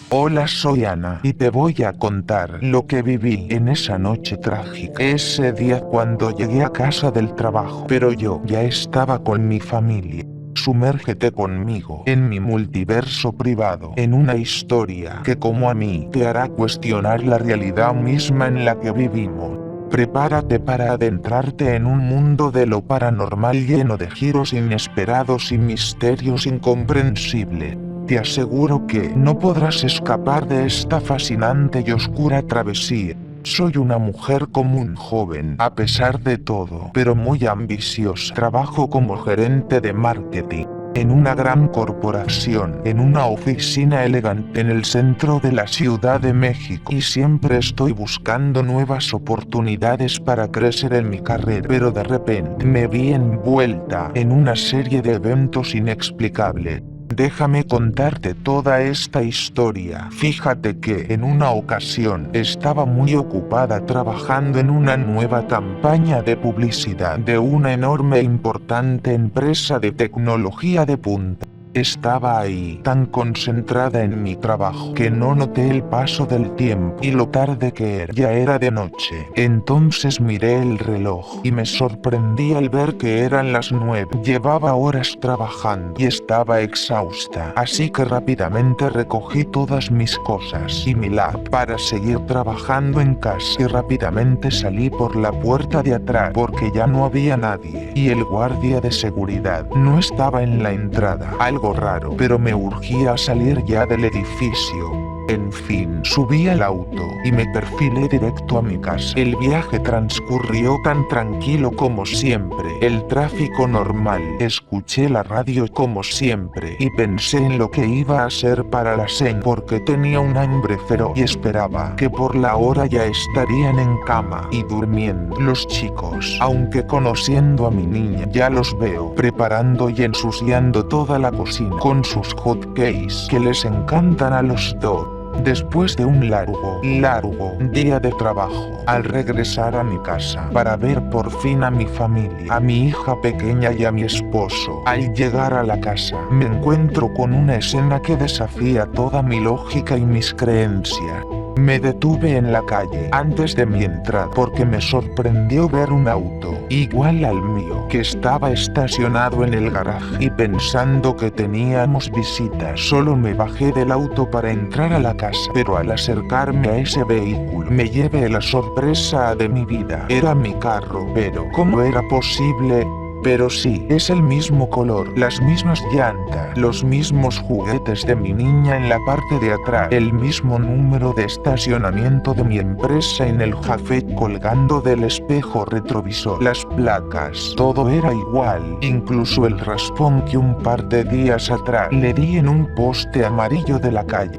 Hola, soy Ana y te voy a contar lo que viví en esa noche trágica. Ese día cuando llegué a casa del trabajo, pero yo ya estaba con mi familia. Sumérgete conmigo en mi multiverso privado, en una historia que como a mí te hará cuestionar la realidad misma en la que vivimos. Prepárate para adentrarte en un mundo de lo paranormal lleno de giros inesperados y misterios incomprensibles. Te aseguro que no podrás escapar de esta fascinante y oscura travesía. Soy una mujer común, joven, a pesar de todo, pero muy ambiciosa. Trabajo como gerente de marketing en una gran corporación, en una oficina elegante en el centro de la Ciudad de México, y siempre estoy buscando nuevas oportunidades para crecer en mi carrera, pero de repente me vi envuelta en una serie de eventos inexplicables. Déjame contarte toda esta historia. Fíjate que en una ocasión estaba muy ocupada trabajando en una nueva campaña de publicidad de una enorme e importante empresa de tecnología de punta. Estaba ahí, tan concentrada en mi trabajo, que no noté el paso del tiempo y lo tarde que era. Ya era de noche. Entonces miré el reloj y me sorprendí al ver que eran las 9. Llevaba horas trabajando y estaba exhausta, así que rápidamente recogí todas mis cosas y mi lap para seguir trabajando en casa, y rápidamente salí por la puerta de atrás porque ya no había nadie y el guardia de seguridad no estaba en la entrada. Algo raro, pero me urgía a salir ya del edificio. En fin, subí al auto y me perfilé directo a mi casa. El viaje transcurrió tan tranquilo como siempre, el tráfico normal. Escuché la radio como siempre y pensé en lo que iba a hacer para la cena, porque tenía un hambre feroz y esperaba que por la hora ya estarían en cama y durmiendo. Los chicos, aunque conociendo a mi niña, ya los veo preparando y ensuciando toda la cocina con sus hot cakes que les encantan a los dos. Después de un largo día de trabajo, al regresar a mi casa para ver por fin a mi familia, a mi hija pequeña y a mi esposo, al llegar a la casa, me encuentro con una escena que desafía toda mi lógica y mis creencias. Me detuve en la calle antes de mi entrada porque me sorprendió ver un auto igual al mío que estaba estacionado en el garaje, y pensando que teníamos visitas, solo me bajé del auto para entrar a la casa, pero al acercarme a ese vehículo me llevé la sorpresa de mi vida. Era mi carro, pero ¿cómo era posible? Pero sí, es el mismo color, las mismas llantas, los mismos juguetes de mi niña en la parte de atrás, el mismo número de estacionamiento de mi empresa en el Jafet colgando del espejo retrovisor, las placas, todo era igual, incluso el raspón que un par de días atrás le di en un poste amarillo de la calle.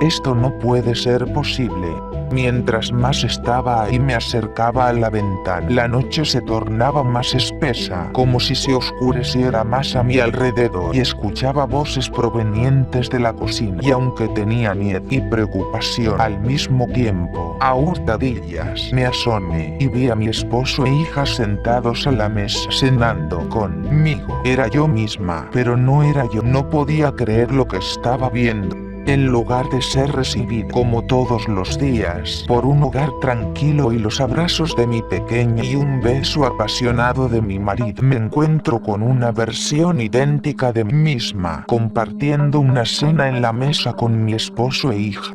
Esto no puede ser posible. Mientras más estaba ahí me acercaba a la ventana, la noche se tornaba más espesa, como si se oscureciera más a mi alrededor, y escuchaba voces provenientes de la cocina, y aunque tenía miedo y preocupación al mismo tiempo, a hurtadillas me asomé y vi a mi esposo e hija sentados a la mesa cenando conmigo. Era yo misma, pero no era yo. No podía creer lo que estaba viendo. En lugar de ser recibido como todos los días por un hogar tranquilo y los abrazos de mi pequeña y un beso apasionado de mi marido, me encuentro con una versión idéntica de mí misma, compartiendo una cena en la mesa con mi esposo e hija.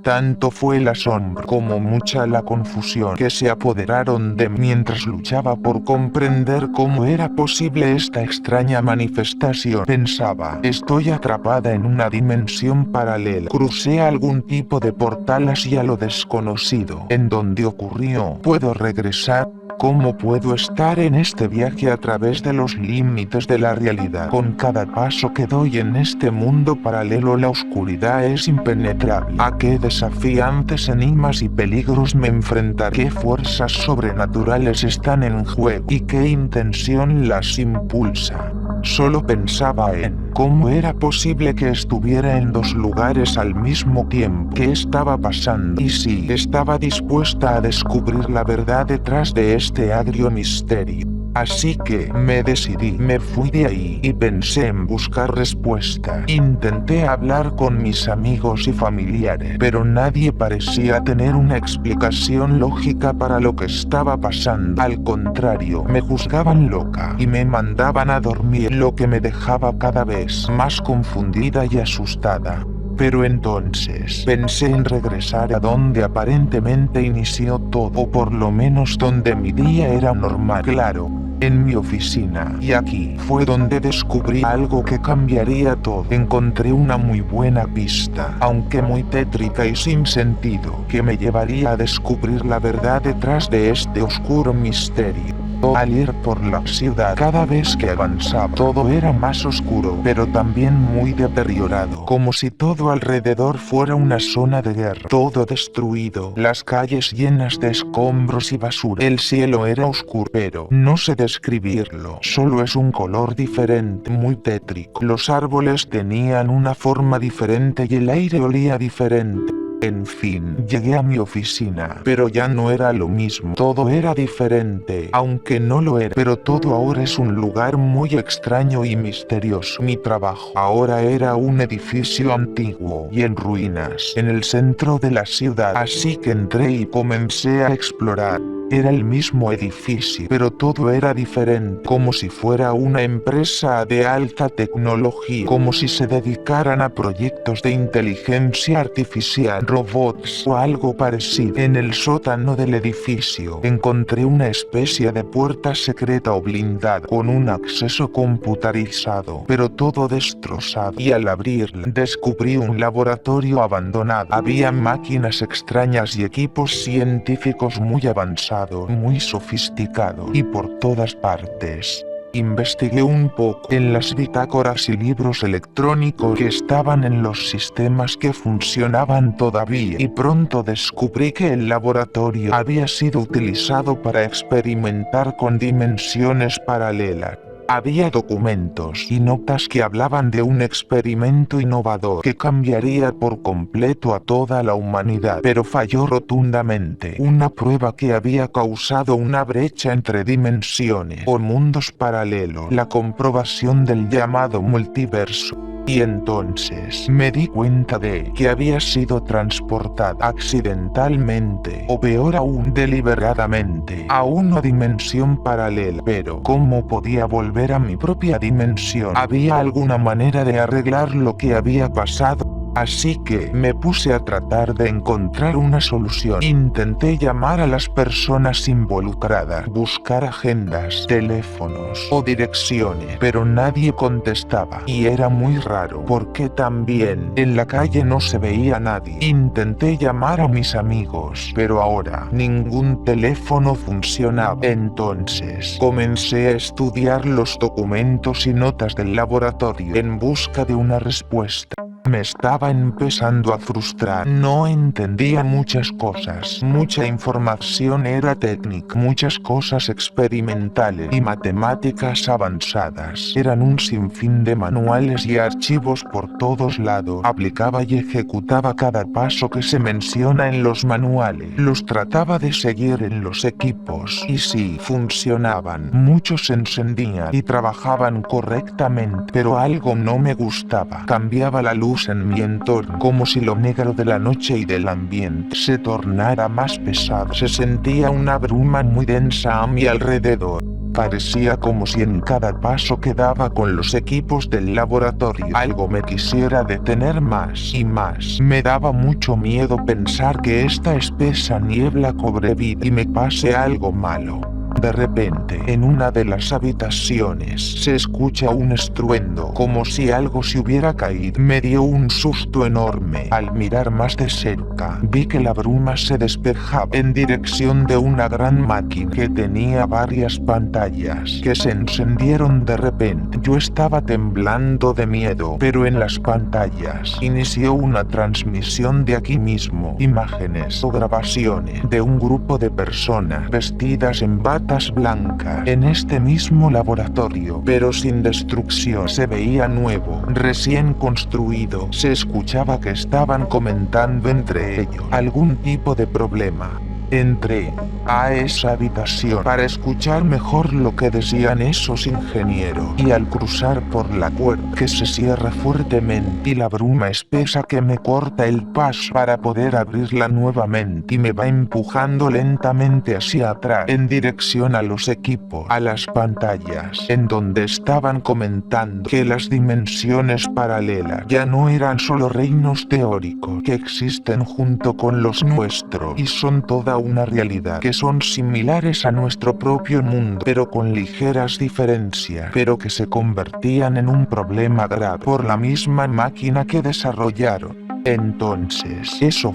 Tanto fue el asombro como mucha la confusión que se apoderaron de mí mientras luchaba por comprender cómo era posible esta extraña manifestación. Pensaba, estoy atrapada en una dimensión paralela. Crucé algún tipo de portal hacia lo desconocido. ¿En dónde ocurrió? ¿Puedo regresar? ¿Cómo puedo estar en este viaje a través de los límites de la realidad? Con cada paso que doy en este mundo paralelo, la oscuridad es impenetrable. ¿A qué desafiantes enigmas y peligros me enfrentaré? ¿Qué fuerzas sobrenaturales están en juego? ¿Y qué intención las impulsa? Solo pensaba en cómo era posible que estuviera en dos lugares al mismo tiempo. ¿Qué estaba pasando? Y si estaba dispuesta a descubrir la verdad detrás de este agrio misterio. Así que me decidí, me fui de ahí y pensé en buscar respuesta. Intenté hablar con mis amigos y familiares, pero nadie parecía tener una explicación lógica para lo que estaba pasando. Al contrario, me juzgaban loca y me mandaban a dormir, lo que me dejaba cada vez más confundida y asustada. Pero entonces pensé en regresar a donde aparentemente inició todo, o por lo menos donde mi día era normal. Claro, en mi oficina, y aquí fue donde descubrí algo que cambiaría todo. Encontré una muy buena pista, aunque muy tétrica y sin sentido, que me llevaría a descubrir la verdad detrás de este oscuro misterio. Al ir por la ciudad, cada vez que avanzaba, todo era más oscuro, pero también muy deteriorado, como si todo alrededor fuera una zona de guerra. Todo destruido, las calles llenas de escombros y basura. El cielo era oscuro, pero no sé describirlo, solo es un color diferente, muy tétrico. Los árboles tenían una forma diferente y el aire olía diferente. En fin, llegué a mi oficina, pero ya no era lo mismo. Todo era diferente, aunque no lo era, pero todo ahora es un lugar muy extraño y misterioso. Mi trabajo ahora era un edificio antiguo y en ruinas, en el centro de la ciudad, así que entré y comencé a explorar. Era el mismo edificio, pero todo era diferente, como si fuera una empresa de alta tecnología, como si se dedicaran a proyectos de inteligencia artificial, robots o algo parecido. En el sótano del edificio encontré una especie de puerta secreta o blindada, con un acceso computarizado, pero todo destrozado, y al abrirla descubrí un laboratorio abandonado. Había máquinas extrañas y equipos científicos muy avanzados, muy sofisticado, y por todas partes. Investigué un poco en las bitácoras y libros electrónicos que estaban en los sistemas que funcionaban todavía, y pronto descubrí que el laboratorio había sido utilizado para experimentar con dimensiones paralelas. Había documentos y notas que hablaban de un experimento innovador que cambiaría por completo a toda la humanidad, pero falló rotundamente. Una prueba que había causado una brecha entre dimensiones o mundos paralelos, la comprobación del llamado multiverso. Y entonces me di cuenta de que había sido transportada accidentalmente, o peor aún, deliberadamente, a una dimensión paralela. Pero ¿cómo podía volver a mi propia dimensión? ¿Había alguna manera de arreglar lo que había pasado? Así que me puse a tratar de encontrar una solución. Intenté llamar a las personas involucradas, buscar agendas, teléfonos o direcciones, pero nadie contestaba. Y era muy raro, porque también en la calle no se veía nadie. Intenté llamar a mis amigos, pero ahora ningún teléfono funcionaba. Entonces comencé a estudiar los documentos y notas del laboratorio en busca de una respuesta. Me estaba empezando a frustrar. No entendía muchas cosas. Mucha información era técnica. Muchas cosas experimentales y matemáticas avanzadas. Eran un sinfín de manuales y archivos por todos lados. Aplicaba y ejecutaba cada paso que se menciona en los manuales. Los trataba de seguir en los equipos. Y sí, funcionaban. Muchos se encendían y trabajaban correctamente. Pero algo no me gustaba. Cambiaba la luz en mi entorno, como si lo negro de la noche y del ambiente se tornara más pesado. Se sentía una bruma muy densa a mi alrededor. Parecía como si en cada paso que daba con los equipos del laboratorio algo me quisiera detener más y más. Me daba mucho miedo pensar que esta espesa niebla cobre vida y me pase algo malo. De repente, en una de las habitaciones, se escucha un estruendo, como si algo se hubiera caído. Me dio un susto enorme. Al mirar más de cerca, vi que la bruma se despejaba en dirección de una gran máquina que tenía varias pantallas, que se encendieron de repente. Yo estaba temblando de miedo, pero en las pantallas inició una transmisión de aquí mismo, imágenes o grabaciones de un grupo de personas vestidas en batas blancas en este mismo laboratorio, pero sin destrucción. Se veía nuevo, recién construido. Se escuchaba que estaban comentando entre ellos algún tipo de problema. Entré a esa habitación para escuchar mejor lo que decían esos ingenieros, y al cruzar por la puerta que se cierra fuertemente y la bruma espesa que me corta el paso para poder abrirla nuevamente y me va empujando lentamente hacia atrás en dirección a los equipos, a las pantallas, en donde estaban comentando que las dimensiones paralelas ya no eran solo reinos teóricos que existen junto con los nuestros y son toda una realidad, que son similares a nuestro propio mundo pero con ligeras diferencias, pero que se convertían en un problema grave por la misma máquina que desarrollaron. Entonces, eso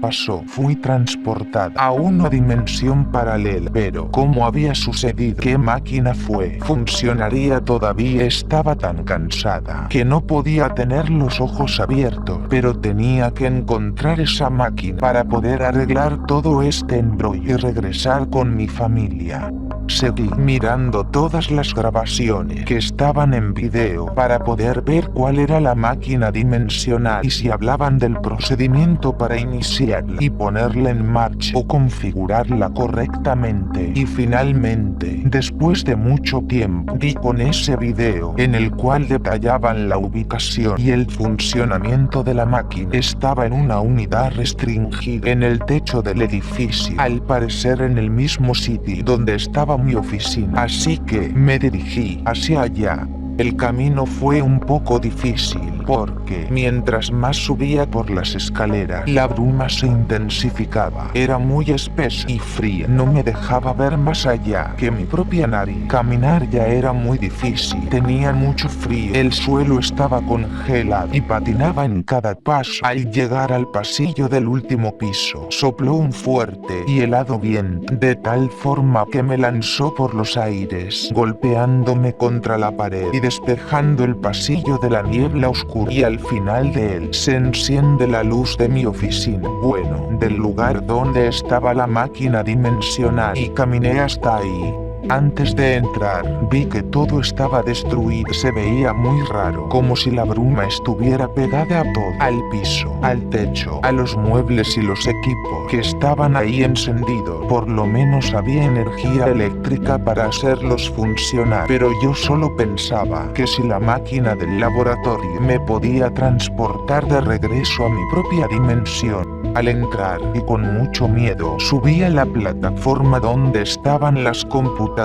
pasó, fui transportada a una dimensión paralela, pero ¿cómo había sucedido? ¿Qué máquina fue? ¿Funcionaría todavía? Estaba tan cansada que no podía tener los ojos abiertos, pero tenía que encontrar esa máquina para poder arreglar todo este embrollo y regresar con mi familia. Seguí mirando todas las grabaciones que estaban en video para poder ver cuál era la máquina dimensional y si hablaban del procedimiento para iniciarla y ponerla en marcha o configurarla correctamente. Y finalmente, después de mucho tiempo, di con ese video en el cual detallaban la ubicación y el funcionamiento de la máquina. Estaba en una unidad restringida en el techo del edificio, al parecer en el mismo sitio donde estaba mi oficina, así que me dirigí hacia allá. El camino fue un poco difícil porque mientras más subía por las escaleras, la bruma se intensificaba. Era muy espesa y fría, no me dejaba ver más allá que mi propia nariz. Caminar ya era muy difícil, tenía mucho frío, el suelo estaba congelado y patinaba en cada paso. Al llegar al pasillo del último piso, sopló un fuerte y helado viento, de tal forma que me lanzó por los aires, golpeándome contra la pared y despejando el pasillo de la niebla oscura, y al final de él se enciende la luz de mi oficina, bueno, del lugar donde estaba la máquina dimensional, y caminé hasta ahí. Antes de entrar, vi que todo estaba destruido. Se veía muy raro, como si la bruma estuviera pegada a todo, al piso, al techo, a los muebles y los equipos que estaban ahí encendidos. Por lo menos había energía eléctrica para hacerlos funcionar, pero yo solo pensaba que si la máquina del laboratorio me podía transportar de regreso a mi propia dimensión. Al entrar, y con mucho miedo, subí a la plataforma donde estaban las computadoras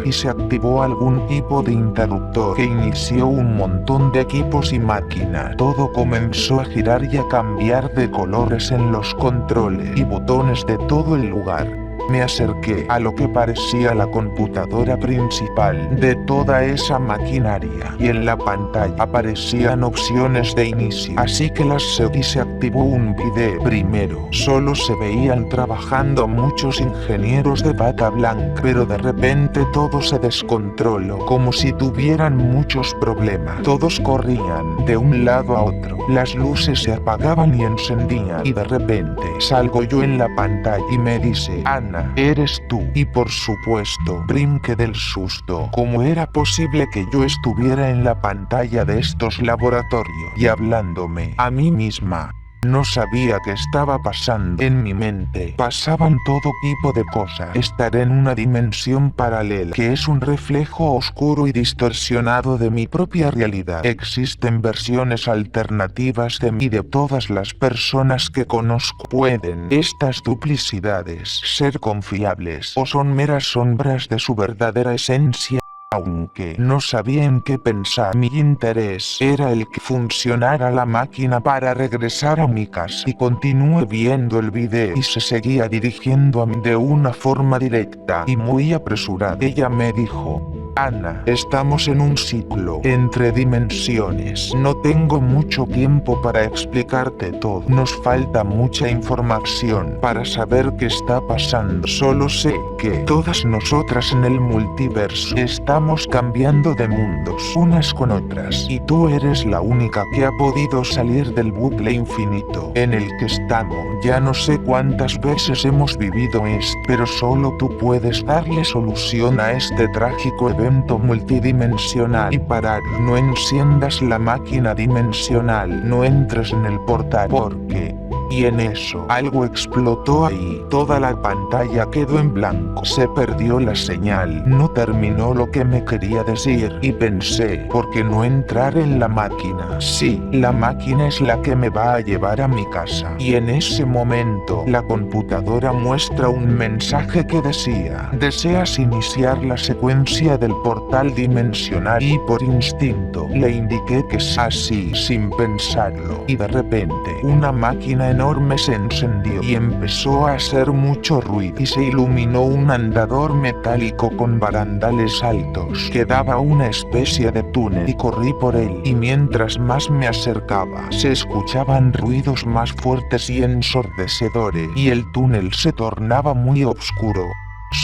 y se activó algún tipo de interruptor que inició un montón de equipos y máquinas. Todo comenzó a girar y a cambiar de colores en los controles y botones de todo el lugar. Me acerqué a lo que parecía la computadora principal de toda esa maquinaria y en la pantalla aparecían opciones de inicio, así que las seguí y se activó un video. Primero, solo se veían trabajando muchos ingenieros de bata blanca, pero de repente todo se descontroló, como si tuvieran muchos problemas. Todos corrían de un lado a otro, las luces se apagaban y encendían, y de repente salgo yo en la pantalla y me dice: Ana, eres tú. Y por supuesto, brinqué del susto. ¿Cómo era posible que yo estuviera en la pantalla de estos laboratorios y hablándome a mí misma? No sabía qué estaba pasando en mi mente. Pasaban todo tipo de cosas. Estar en una dimensión paralela que es un reflejo oscuro y distorsionado de mi propia realidad. Existen versiones alternativas de mí y de todas las personas que conozco. ¿Pueden estas duplicidades ser confiables o son meras sombras de su verdadera esencia? Aunque no sabía en qué pensar, mi interés era el que funcionara la máquina para regresar a mi casa. Y continué viendo el video y se seguía dirigiendo a mí de una forma directa y muy apresurada. Ella me dijo: Ana, estamos en un ciclo entre dimensiones. No tengo mucho tiempo para explicarte todo. Nos falta mucha información para saber qué está pasando. Solo sé que todas nosotras en el multiverso estamos cambiando de mundos unas con otras, y tú eres la única que ha podido salir del bucle infinito en el que estamos. Ya no sé cuántas veces hemos vivido esto, pero solo tú puedes darle solución a este trágico evento multidimensional y parar. No enciendas la máquina dimensional, no entres en el portal, porque Y en eso, algo explotó ahí. Toda la pantalla quedó en blanco. Se perdió la señal. No terminó lo que me quería decir. Y pensé, ¿por qué no entrar en la máquina? Sí, la máquina es la que me va a llevar a mi casa. Y en ese momento, la computadora muestra un mensaje que decía: ¿deseas iniciar la secuencia del portal dimensional? Y por instinto, le indiqué que sí, así, sin pensarlo. Y de repente, una máquina enorme se encendió y empezó a hacer mucho ruido y se iluminó un andador metálico con barandales altos que daba una especie de túnel y corrí por él, y mientras más me acercaba se escuchaban ruidos más fuertes y ensordecedores y el túnel se tornaba muy oscuro.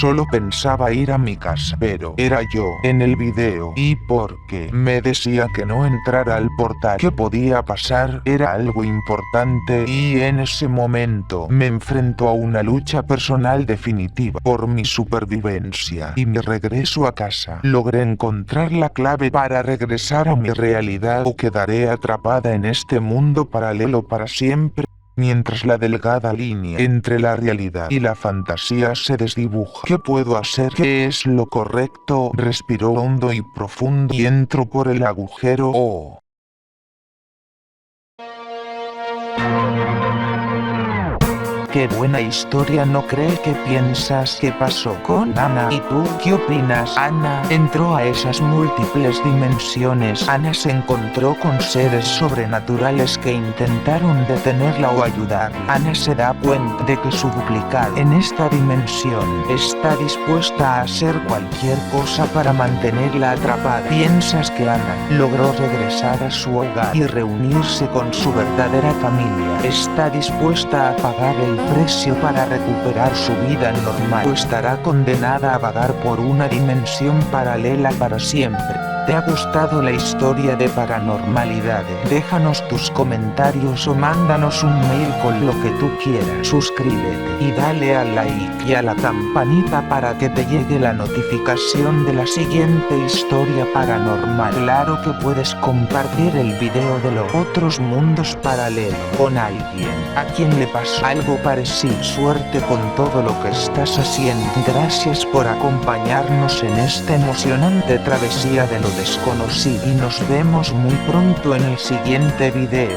Solo pensaba ir a mi casa, pero era yo en el video, y porque me decía que no entrara al portal, ¿qué podía pasar? Era algo importante, y en ese momento me enfrento a una lucha personal definitiva por mi supervivencia y mi regreso a casa. Logré encontrar la clave para regresar a mi realidad, o quedaré atrapada en este mundo paralelo para siempre. Mientras la delgada línea entre la realidad y la fantasía se desdibuja. ¿Qué puedo hacer? ¿Qué es lo correcto? Respiro hondo y profundo y entro por el agujero. Oh. Qué buena historia, ¿no crees? ¿Qué piensas que pasó con Ana? ¿Y tú qué opinas? Ana entró a esas múltiples dimensiones. Ana se encontró con seres sobrenaturales que intentaron detenerla o ayudarla. Ana se da cuenta de que su duplicada en esta dimensión está dispuesta a hacer cualquier cosa para mantenerla atrapada. ¿Piensas que Ana logró regresar a su hogar y reunirse con su verdadera familia? ¿Está dispuesta a pagar el precio para recuperar su vida normal, o estará condenada a vagar por una dimensión paralela para siempre? ¿Te ha gustado la historia de Paranormalidades? Déjanos tus comentarios o mándanos un mail con lo que tú quieras. Suscríbete y dale al like y a la campanita para que te llegue la notificación de la siguiente historia paranormal. Claro que puedes compartir el video de los otros mundos paralelos con alguien a quien le pasó algo parecido. Suerte con todo lo que estás haciendo. Gracias por acompañarnos en esta emocionante travesía de lo desconocido, y nos vemos muy pronto en el siguiente video.